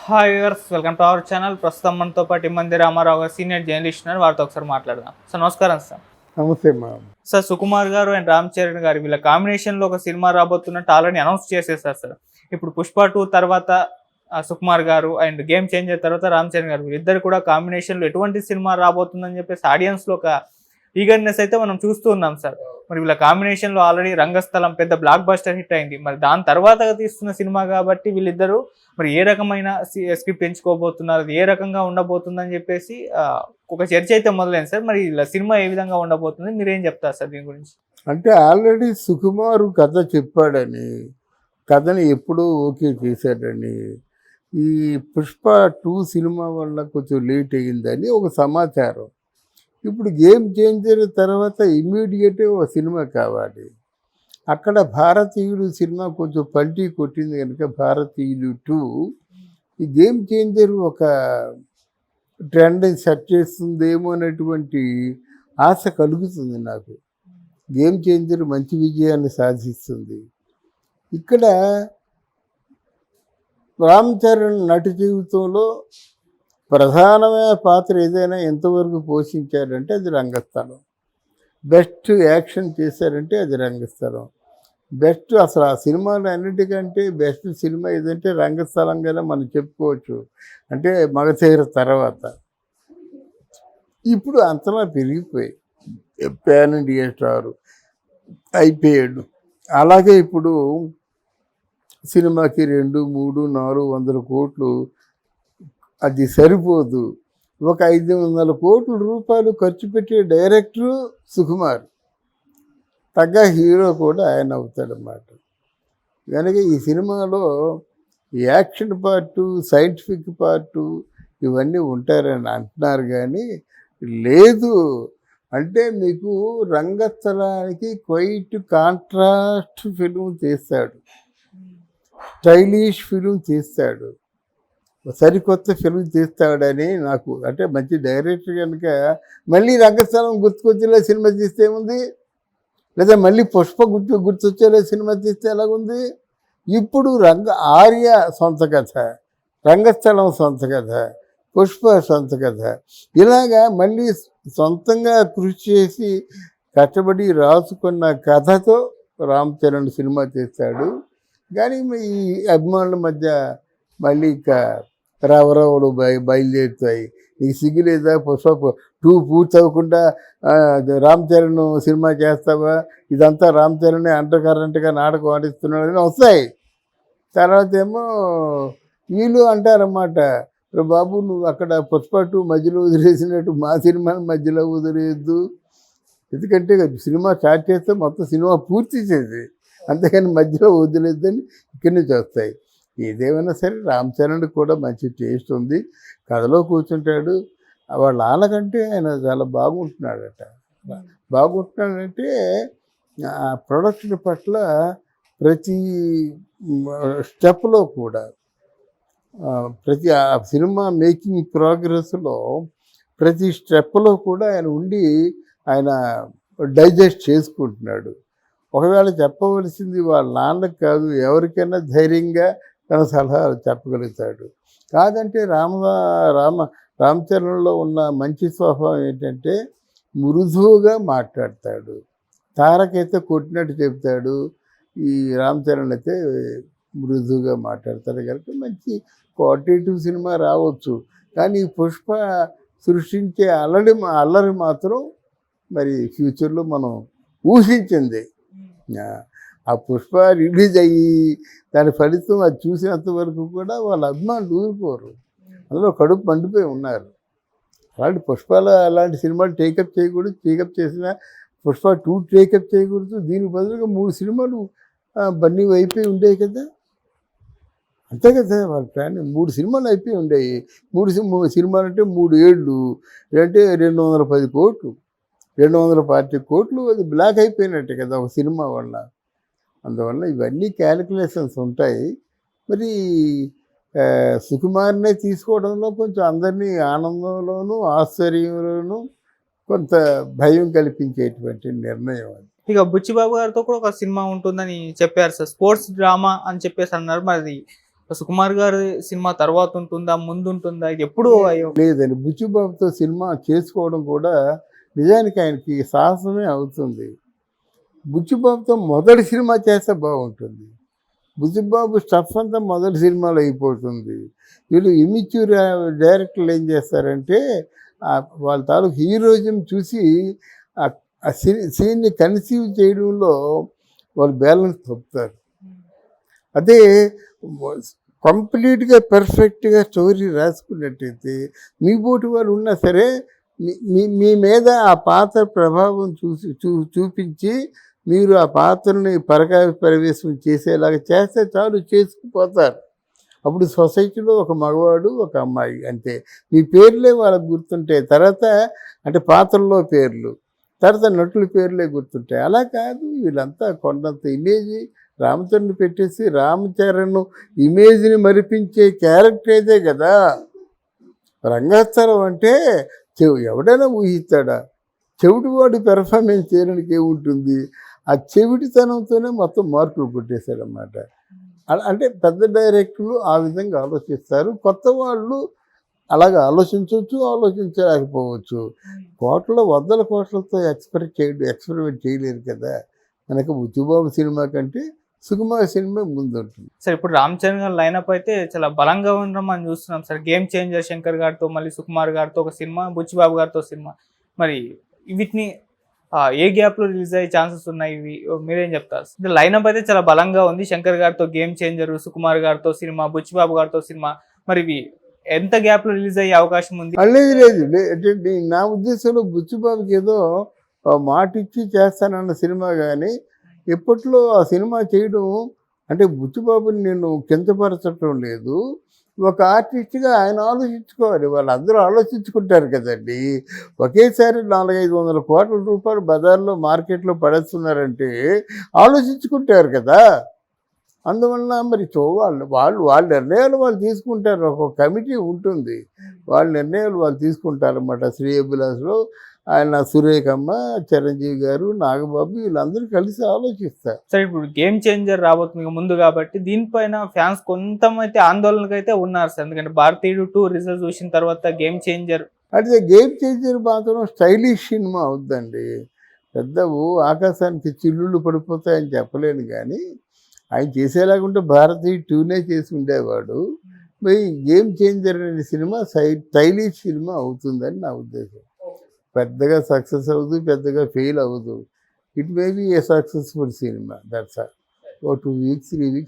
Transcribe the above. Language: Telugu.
Hi viewers, welcome to our channel. ప్రస్తుతం మనతో పాటు ఇమ్మంది రామారావు గారు సీనియర్ జర్నలిస్ట్ ఉన్నారు. వారితో ఒకసారి మాట్లాడదాం. సార్ నమస్కారం. సార్ నమస్తే మా సార్ సుకుమార్ గారు అండ్ రామ్ చరణ్ గారు వీళ్ళ కాంబినేషన్లో ఒక సినిమా రాబోతున్నట్టు ఆల్రెడీ అనౌన్స్ చేసేసారు సార్. ఇప్పుడు పుష్ప 2 తర్వాత సుకుమార్ గారు అండ్ గేమ్ చేంజర్ తర్వాత రామ్ చరణ్ గారు వీళ్ళిద్దరు కూడా కాంబినేషన్లో ఎటువంటి సినిమా రాబోతుందని చెప్పేసి ఆడియన్స్లో ఒక ఈగర్నెస్ అయితే మనం చూస్తూ ఉన్నాం సార్. మరి వీళ్ళ కాంబినేషన్లో ఆల్రెడీ రంగస్థలం పెద్ద బ్లాక్ బస్టర్ హిట్ అయింది. మరి దాని తర్వాత తీస్తున్న సినిమా కాబట్టి వీళ్ళిద్దరూ మరి ఏ రకమైన స్క్రిప్ట్ ఎంచుకోబోతున్నారు, ఏ రకంగా ఉండబోతుందని చెప్పేసి ఒక చర్చ అయితే మొదలైంది సార్. మరి ఇలా సినిమా ఏ విధంగా ఉండబోతుంది, మీరేం చెప్తారు సార్ దీని గురించి? అంటే ఆల్రెడీ సుకుమారు కథ చెప్పాడని, కథని ఎప్పుడూ ఓకే చేశాడని, ఈ పుష్ప 2 సినిమా వల్ల కొంచెం లేట్ అయ్యిందని ఒక సమాచారం. ఇప్పుడు గేమ్ చేంజర్ తర్వాత ఇమ్మీడియట్గా ఒక సినిమా కావాలి. అక్కడ భారతీయుడు సినిమా కొంచెం పల్టీ కొట్టింది కనుక భారతీయుడు 2 ఈ గేమ్ చేంజర్ ఒక ట్రెండ్ సెట్ చేస్తుందేమో అనేటువంటి ఆశ కలుగుతుంది నాకు. గేమ్ చేంజర్ మంచి విజయాన్ని సాధిస్తుంది. ఇక్కడ రామ్ చరణ్ నటి జీవితంలో ప్రధానమైన పాత్ర ఏదైనా ఎంతవరకు పోషించారంటే అది రంగస్థలం. బెస్ట్ యాక్షన్ చేశారంటే అది రంగస్థలం. బెస్ట్ అసలు ఆ సినిమాలు అన్నిటికంటే బెస్ట్ సినిమా ఏదంటే రంగస్థలంగానే మనం చెప్పుకోవచ్చు. అంటే మగధీర తర్వాత ఇప్పుడు అంతలా పెరిగిపోయి పాన్ ఇండియా స్టార్ అయిపోయాడు. అలాగే ఇప్పుడు సినిమాకి 2, 3, 400 కోట్లు అది సరిపోదు. ఒక 500 కోట్ల రూపాయలు ఖర్చు పెట్టే డైరెక్టరు సుకుమార్, తగ్గ హీరో కూడా ఆయన అవుతాడన్నమాట. కనుక ఈ సినిమాలో యాక్షన్ పార్టు, సైంటిఫిక్ పార్టు ఇవన్నీ ఉంటారని అంటున్నారు. కానీ లేదు అంటే మీకు రంగస్థలానికి క్వైట్ కాంట్రాస్ట్ ఫిలిం తీస్తాడు, స్టైలిష్ ఫిలిం తీస్తాడు, సరికొత్త ఫిల్మ్ తీస్తాడని నాకు. అంటే మంచి డైరెక్టర్ కనుక మళ్ళీ రంగస్థలం గుర్తుకొచ్చేలా సినిమా తీస్తే ఏముంది, లేదా మళ్ళీ పుష్ప గుర్తొచ్చేలా సినిమా తీస్తే ఎలాగుంది. ఇప్పుడు ఆర్య సొంత కథ, రంగస్థలం సొంత కథ, పుష్ప సొంత కథ, ఇలాగా మళ్ళీ సొంతంగా కృషి చేసి కష్టపడి రాసుకున్న కథతో రామ్ చరణ్ సినిమా తీస్తాడు. కానీ ఈ అభిమానుల మధ్య మళ్ళీ ఇక రావరావుడు బయలుదేరుతాయి. నీకు సిగ్గు లేదా, పుష్ప 2 పూర్తి అవ్వకుండా రామ్ చరణ్ సినిమా చేస్తావా, ఇదంతా రామ్ చరణ్ అంటర్ కరెంట్గా నాటకం ఆడిస్తున్నాడని వస్తాయి. తర్వాత ఏమో వీళ్ళు అంటారన్నమాట, బాబు నువ్వు అక్కడ పుష్ప 2 మధ్యలో వదిలేసినట్టు మా సినిమాని మధ్యలో వదిలేయద్దు. ఎందుకంటే సినిమా స్టార్ట్ చేస్తే మొత్తం సినిమా పూర్తి చేసి, అంతేకాని మధ్యలో వదిలేద్దని ఇక్కడి నుంచి వస్తాయి. ఏదేమైనా సరే రామ్ చరణ్ కూడా మంచి టేస్ట్ ఉంది, కథలో కూర్చుంటాడు. వాళ్ళ నాన్నకంటే ఆయన చాలా బాగుంటున్నాడట. బాగుంటున్నాడంటే ఆ ప్రొడక్షన్ పట్ల ప్రతి స్టెప్లో కూడా, ప్రతి ఆ సినిమా మేకింగ్ ప్రోగ్రెస్లో ప్రతి స్టెప్లో కూడా ఆయన ఉండి ఆయన డైజెస్ట్ చేసుకుంటున్నాడు. ఒకవేళ చెప్పవలసింది వాళ్ళ నాన్నకు కాదు, ఎవరికైనా ధైర్యంగా తన సలహాలు చెప్పగలుగుతాడు. కాదంటే రామ్ చరణ్లో ఉన్న మంచి స్వభావం ఏంటంటే మృదువుగా మాట్లాడతాడు. తారకైతే కొట్టినట్టు చెప్తాడు, ఈ రామ్ చరణ్ అయితే మృదువుగా మాట్లాడతాడు. కనుక మంచి క్వాలిటేటివ్ సినిమా రావచ్చు. కానీ పుష్ప సృష్టించే అల్లరి మాత్రం మరి ఫ్యూచర్లో మనం ఊహించింది. ఆ పుష్ప రిలీజ్ అయ్యి దాని ఫలితం అది చూసినంత వరకు కూడా వాళ్ళ అభిమానులు ఊరుకోరు, అందులో కడుపు మండిపోయి ఉన్నారు. అలాంటి పుష్పలో అలాంటి సినిమాలు టేకప్ చేయకూడదు. టేకప్ చేసిన పుష్ప 2 టేకప్ చేయకూడదు. దీనికి బదులుగా 3 సినిమాలు బన్నీ అయిపోయి ఉండేవి కదా, అంతే కదా వాళ్ళ ప్లాన్. 3 సినిమాలు అయిపోయి ఉండేవి. 3 సినిమాలు అంటే 3 ఏళ్ళు అంటే 210 కోట్లు, 240 కోట్లు అది బ్లాక్ అయిపోయినట్టే కదా ఒక సినిమా వల్ల. అందువల్ల ఇవన్నీ క్యాలిక్యులేషన్స్ ఉంటాయి. మరి సుకుమార్నే తీసుకోవడంలో కొంచెం అందరినీ ఆనందంలోనూ ఆశ్చర్యంలోనూ కొంత భయం కల్పించేటువంటి నిర్ణయం అది. ఇక బుచ్చిబాబు గారితో కూడా ఒక సినిమా ఉంటుందని చెప్పారు సార్. స్పోర్ట్స్ డ్రామా అని చెప్పేసి అన్నారు. మరి సుకుమార్ గారి సినిమా తర్వాత ఉంటుందా, ముందు ఉంటుందా, ఇది ఎప్పుడు అయ్యో లేదండి, బుచ్చిబాబుతో సినిమా చేసుకోవడం కూడా నిజానికి ఆయనకి సాహసమే అవుతుంది. బుచ్చిబాబుతో మొదటి సినిమా చేస్తే బాగుంటుంది. బుచ్చిబాబు స్టఫ్ అంతా మొదటి సినిమాలో అయిపోతుంది. వీళ్ళు ఇమిచ్యూర్ డైరెక్టర్లు ఏం చేస్తారంటే వాళ్ళ తాలూకు హీరోయిజం చూసి ఆ సీన్ని కన్సీవ్ చేయడంలో వాళ్ళు బ్యాలెన్స్ తప్పుతారు. అదే కంప్లీట్గా పర్ఫెక్ట్గా స్టోరీ రాసుకున్నట్టయితే మీ పోటీ వాళ్ళు ఉన్నా సరే మీ మీద ఆ పాత్ర ప్రభావం చూపించి మీరు ఆ పాత్రని ప్రవేశం చేసేలాగా చేస్తే చాలు, చేసుకుపోతారు. అప్పుడు సొసైటీలో ఒక మగవాడు ఒక అమ్మాయి అంతే, మీ పేర్లే వాళ్ళకు గుర్తుంటాయి. తర్వాత అంటే పాత్రల్లో పేర్లు, తర్వాత నటుల పేర్లే గుర్తుంటాయి. అలా కాదు, వీళ్ళంతా కొండంత ఇమేజ్ రామచరణ్ పెట్టేసి రామచరణ్ ఇమేజ్ని మరిపించే క్యారెక్టర్ అయితే కదా. రంగస్థలం అంటే ఎవడైనా ఊహిస్తాడా? చెవిటివాడు పెర్ఫార్మెన్స్ చేయడానికి ఏముంటుంది? ఆ చెవిటితనంతోనే మొత్తం మార్కులు కొట్టేశారన్నమాట. అంటే పెద్ద డైరెక్టర్లు ఆ విధంగా ఆలోచిస్తారు. కొత్త వాళ్ళు అలాగా ఆలోచించవచ్చు, ఆలోచించలేకపోవచ్చు. వందల కోట్లతో ఎక్స్పెరిమెంట్ చేయలేరు కదా. మనకు బుచ్చిబాబు సినిమా కంటే సుకుమార్ సినిమా ముందు ఉంటుంది. సార్ ఇప్పుడు రామ్ చరణ్ గారి లైనప్ అయితే చాలా బలంగా ఉండడం మనం చూస్తున్నాం సార్. గేమ్ చేంజర్ శంకర్ గారితో, మళ్ళీ సుకుమార్ గారితో ఒక సినిమా, బుచ్చిబాబు గారితో సినిమా. మరి వీటిని ఏ గ్యాప్లో రిలీజ్ అయ్యే ఛాన్సెస్ ఉన్నాయి? ఇవి మీరేం చెప్తారు? అంటే లైనప్ అయితే చాలా బలంగా ఉంది. శంకర్ గారితో గేమ్ చేంజర్, సుకుమార్ గారితో సినిమా, బుచ్చిబాబు గారితో సినిమా. మరి ఇవి ఎంత గ్యాప్లో రిలీజ్ అయ్యే అవకాశం ఉంది? లేదు, నా ఉద్దేశంలో బుచ్చిబాబుకి ఏదో మాట ఇచ్చి చేస్తానన్న సినిమా కానీ ఎప్పట్లో ఆ సినిమా చేయడం అంటే బుచ్చిబాబుని నేను కించపరచటం లేదు. ఒక ఆర్టిస్ట్గా ఆయన ఆలోచించుకోవాలి. వాళ్ళందరూ ఆలోచించుకుంటారు కదండి. ఒకేసారి 400-500 కోట్ల రూపాయలు బజార్లో మార్కెట్లో పడేస్తున్నారంటే ఆలోచించుకుంటారు కదా. అందువలన మరి వాళ్ళ నిర్ణయాలు వాళ్ళు తీసుకుంటారు. ఒక కమిటీ ఉంటుంది, వాళ్ళ నిర్ణయాలు వాళ్ళు తీసుకుంటారన్నమాట. శ్రేయభిలాష్లో ఆయన సురేఖమ్మ, చిరంజీవి గారు, నాగబాబు వీళ్ళందరూ కలిసి ఆలోచిస్తారు. సరే, ఇప్పుడు గేమ్ చేంజర్ రాబోతుంది ముందు కాబట్టి దీనిపైన ఫ్యాన్స్ కొంతమైతే ఆందోళనకైతే ఉన్నారు సార్. ఎందుకంటే భారతీయుడు 2 రిజల్ట్ చూసిన తర్వాత గేమ్ చేంజర్ అంటే గేమ్ చేంజర్ మాత్రం స్టైలిష్ సినిమా అవుద్దండి. పెద్దవు ఆకాశానికి చిల్లుళ్ళు పడిపోతాయని చెప్పలేను కానీ ఆయన చేసేలాగుంటే భారతీయుడు 2నే చేసి ఉండేవాడు. మరి గేమ్ చేంజర్ అనే సినిమా స్టైలిష్ సినిమా అవుతుందని నా ఉద్దేశం. పెద్దగా సక్సెస్ అవ్వదు, పెద్దగా ఫెయిల్ అవ్వదు. It may be a successful cinema. That's all. 2 weeks 3 weeks